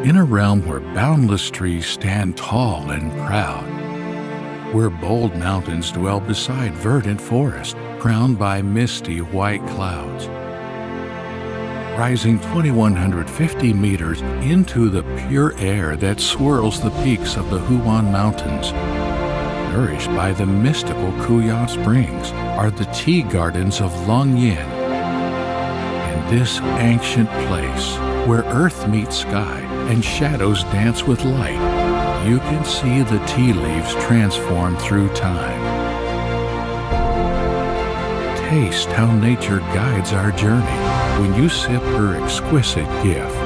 in a realm where boundless trees stand tall and proud, where bold mountains dwell beside verdant forest, crowned by misty white clouds. Rising 2,150 meters into the pure air that swirls the peaks of the Huan Mountains, nourished by the mystical Kuyan Springs, are the tea gardens of Longyin. In this ancient place, where earth meets sky and shadows dance with light, you can see the tea leaves transform through time. Taste how nature guides our journey when you sip her exquisite gift.